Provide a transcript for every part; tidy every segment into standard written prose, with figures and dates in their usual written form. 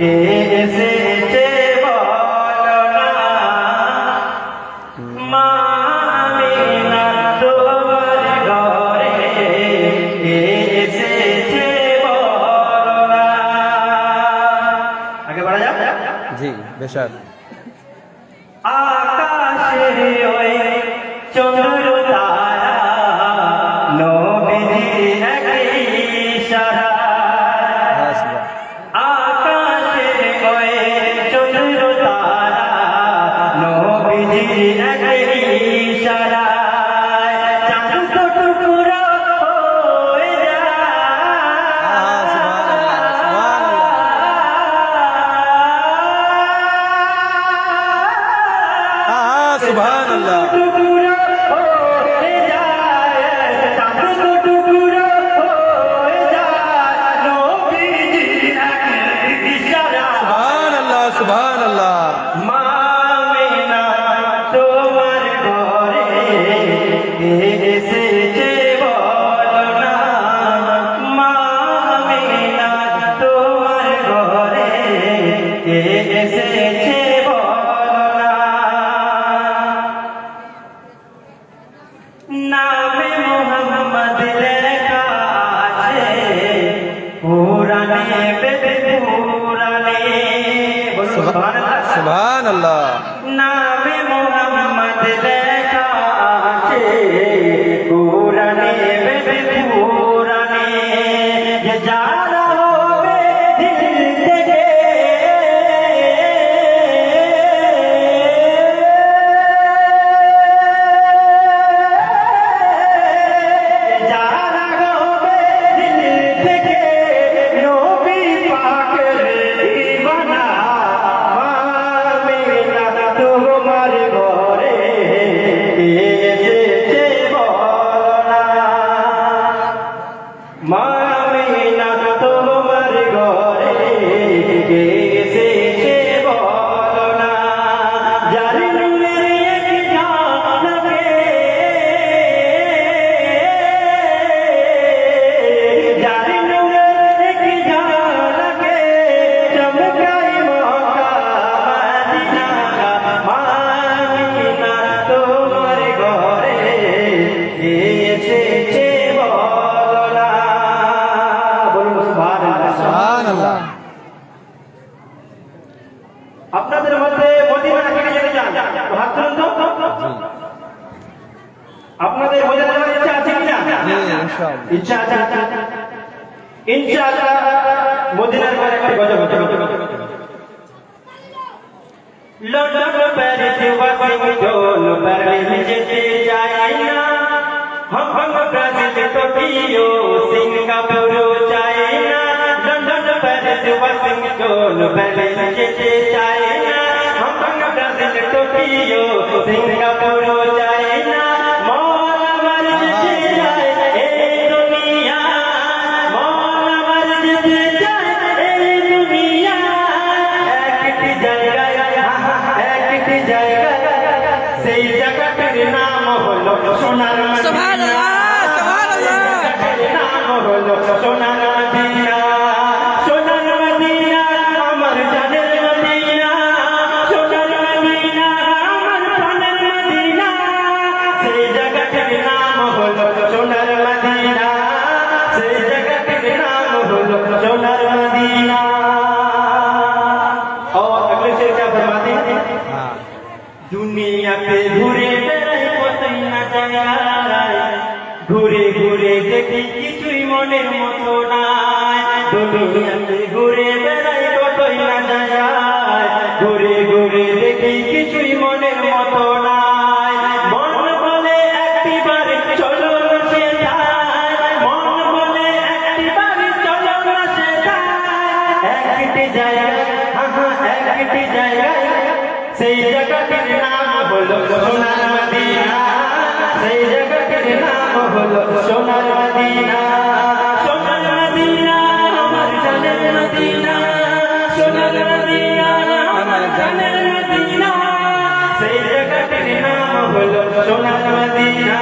কে এসেছে বলো না মা আমিনা তোমার ঘরে কে এসেছে বলো না। আগে बढ़ा যাক জি বেশক। আকাশের ওই চন্দ্র তারা নবীজির এক ইশারা আকাশের ওই চন্দ্র তারা নবীজির এক ইশারা চাঁদ তো টুকরা হয়ে যায় সুবহানাল্লাহ সুবহানাল্লাহ। মা আমিনা তোমার ঘরে কে এসেছে বলো না মা আমিনা তোমার ঘরে কে এসেছে বলো না। নামে মুহাম্মদ লেখা আছে কুরআনে বেদে কুরআনে সুবহানাল্লাহ। নামে মুহাম্মদ লেখা আছে কুরআনে বেদে কুরআনে যারা হবে দিল থেকে যারা হবে দিল থেকে নবী পাকের দিওয়ানা আমিনা তোমার ঘরে কে এসেছে বলো না মা আমিনা তোমার ঘরে কে এসেছে বলো না। যার নূরের এক ঝলকে যার নূরের এক ঝলকে চমকায় মক্কা মদিনা মা আমিনা তোমার ঘরে কে এসেছে বলো না। বলুন সুবহানাল্লাহ। সুবহানাল্লাহ। আপনাদের মধ্যে মদিনা থেকে যেতে চান তো হাত তুলুন তো। আপনাদের মদিনা যাওয়ার ইচ্ছা আছে কিনা? জি ইনশাআল্লাহ। ইচ্ছা আছে ইনশাআল্লাহ। মদিনার পরে একটা গজল লন্ডন প্যারিস ওয়াশিংটন বার্লিন যেতে চাই না হংকং ব্রাজিল টোকিও সিঙ্গাপুর চাই না লন্ডন প্যারিস ওয়াশিংটন বার্লিন যেতে চাই না হংকং ব্রাজিল টোকিও সিঙ্গাপুর চাই না মন আমার যেতে চায় এই দুনিয়া মন আমার যেতে চায় এই দুনিয়া একটি জায়গায় একটি জায়গায় সেই জায়গাটার নাম হলো সোনার মদিনা। সুবহানাল্লাহ সুবহানাল্লাহ। নাম হলো সোনার মদিনা সোনার মদিনা আমার জানের মদিনা সোনার মদিনা আমার প্রাণের মদিনা সেই জায়গাটার নাম হলো সোনার মদিনা সেই জায়গাটার নাম হলো সোনার মদিনা। और अगले शेर क्या फरमाते हैं? दुनिया पे घूरे बेড়াই কোথায় না যায় ঘুরে ঘুরে দেখি কিছুই মনের মতো নাই দুনিয়াতে ঘুরে বেড়াই কোথায় না যায় ঘুরে ঘুরে দেখি কিছুই মনের মতো নাই মন বলে একটিবার চলো না সে যায় মন বলে একটিবার চলো না সে যায় একটি জায়গায় একটি জায়গায় সেই জায়গাটির নাম হলো সোনার মদিনা সেই জায়গাটির নাম হলো সোনার মদিনা সোনার মদিনা আমার জানের মদিনা সোনার মদিনা আমার জানের মদিনা সেই জায়গাটির নাম হলো সোনার মদিনা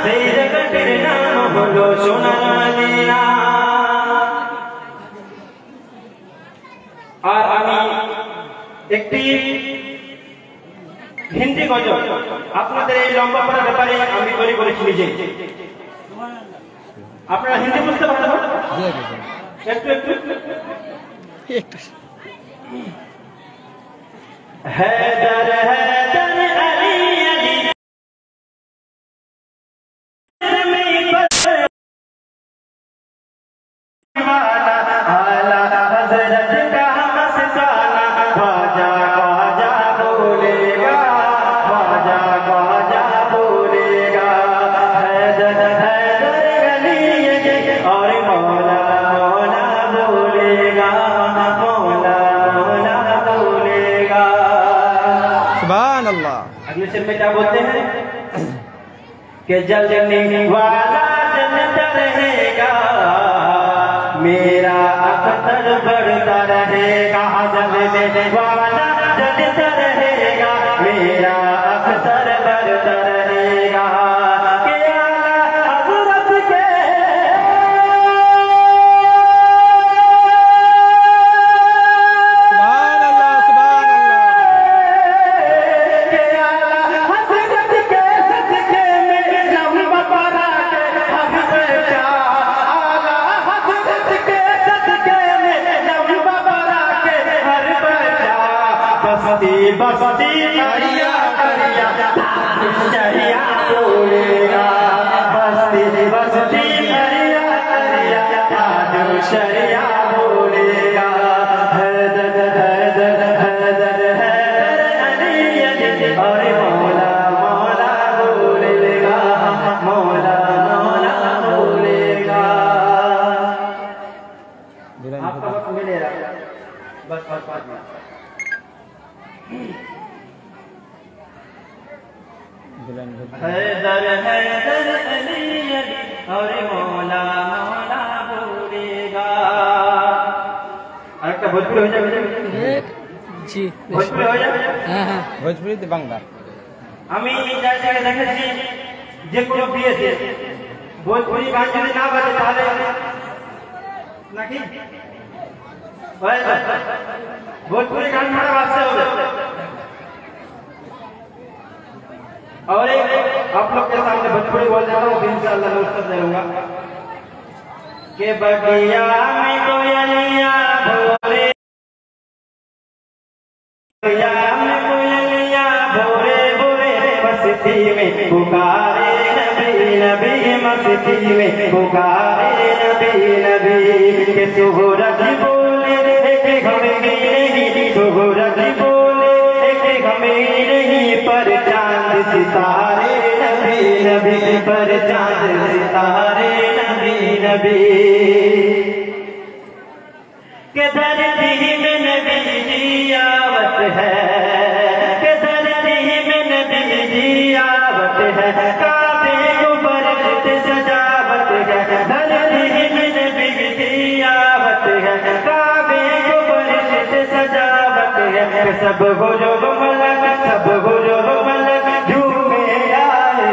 সেই জায়গাটির নাম হলো সোনার মদিনা। একটি হিন্দি গজল আপনাদের এই লম্বা পড়ার ব্যাপারে আমি তৈরি করেছি নিজে। আপনারা হিন্দি বুঝতে পারেন? একটু একটু हैदर हैदर अली अली वाला आला हजरत का मस्ताना ख्वाजा ख्वाजा बोलेगा, ख्वाजा ख्वाजा बोलेगा। हैदर हैदर अली अली और मौला मौला बोलेगा, मौला मौला बोलेगा। सुभान अल्लाह। अगले शेर में क्या बोलते हैं कि जलने वाला जलता रहेगा, मेरा अख्तर बढ़ता रहेगा। जलने वाला जलता रहेगा, मेरा अख्तर बढ़ता रहेगा। के आला हज़रत के सुभान अल्लाह, सुभान अल्लाह। के आला हज़रत के सदके में लम्बा पड़ा के हक बैठा। आला हज़रत के सदके में लम्बा पड़ा के हर बैठा। बस्ती बस्ती करिया करिया शरिया बोलेगा, बस्ती बस्ती करिया करिया शरिया बोलेगा। हैदर हैदर हैदर हैदर अली अली और मौला मौला बोलेगा, मौला मौला बोलेगा। आपका वक्त मिलेगा बस 5 मिनट। हैदर हैदर अली अली और मौला मौला बोलेगा। আরেকটা ভোজপুরি হয়ে যাবে? জি ভোজপুরি হয়ে যাবে? হ্যাঁ হ্যাঁ, ভোজপুরিতে বাংলা। আমি এই জায়গায় দেখেছি যে কোনো বিয়েতে ভোজপুরি গান যদি না বাজে তাহলে নাকি भोजपुरी गान हमारा वास्ते हो गया। और एक आप लोग के सामने भोजपुरी बोल देता हूँ, इंशाअल्लाह मैं उत्तर दे दूंगा के बगिया में कोयलिया भोरे, बगिया में कोयलिया भोरे भोरे, मस्ती में पुकारे नबी नबी, मस्ती में पुकारे नबी नबी। के सूरज बोले एक हमें नहीं, सूरज बोले एक हमें नहीं, पर चांद सितारे नबी नबी, पर चांद सितारे नबी नबी। के धरती में नबी जी आवत है, के धरती में नबी जी आवत है, काबे को बरकत सजावत है। धरती में नबी जी आवत है, काबे को बरकत सजावत है। सब हो जो मलक, सब हो जो मलक झूमे आए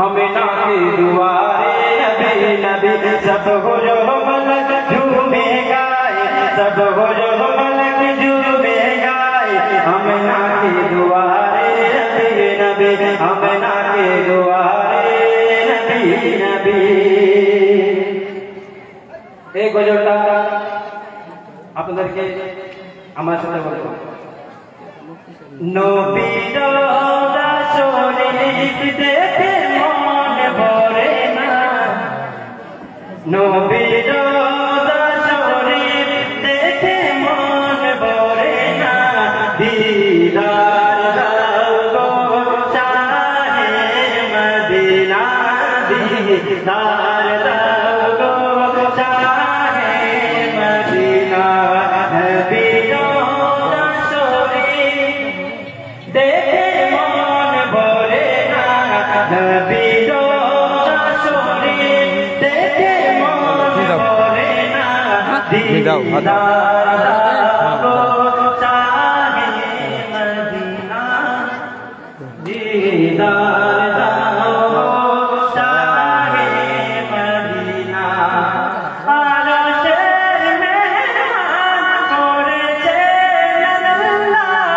आमिना के दुआरे नबी नबी। सब हो जो मलक झूमे गाए, सब हो जो मलक झूमे गाए आमिना के दुआरे नबी नबी, आमिना के दुआरे नबी नबी। এই গজলটা আপনাদেরকে আমার সাথে বলবো। নবীর শরীফ দেখে মন ভরে না, নবীর শরীফ দেখে মন ভরে না। দিদার দাও গো শাহে মদিনা, দিদার দাও গো শাহে মদিনা। নবীর देखे मन भरे ना, नबीर शरीफ देखे मन भरे ना। दीदार दाओ शाहे मदीना, दीदार दाओ शाहे मदीना। आरशे मेहमान करेছে আল্লাহ,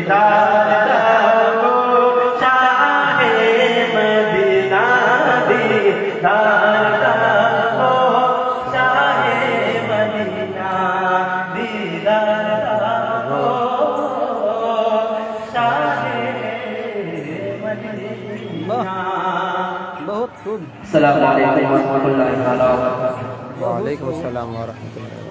दीदार दाओ शाहे मदीना दीदार दाओ शाहे मदीना दीदार दाओ शाहे मदीना। बहुत खूब। अस्सलामु अलैकुम व रहमतुल्लाहि व बरकातहू। वालेकुम अस्सलाम व रहमतुल्लाह।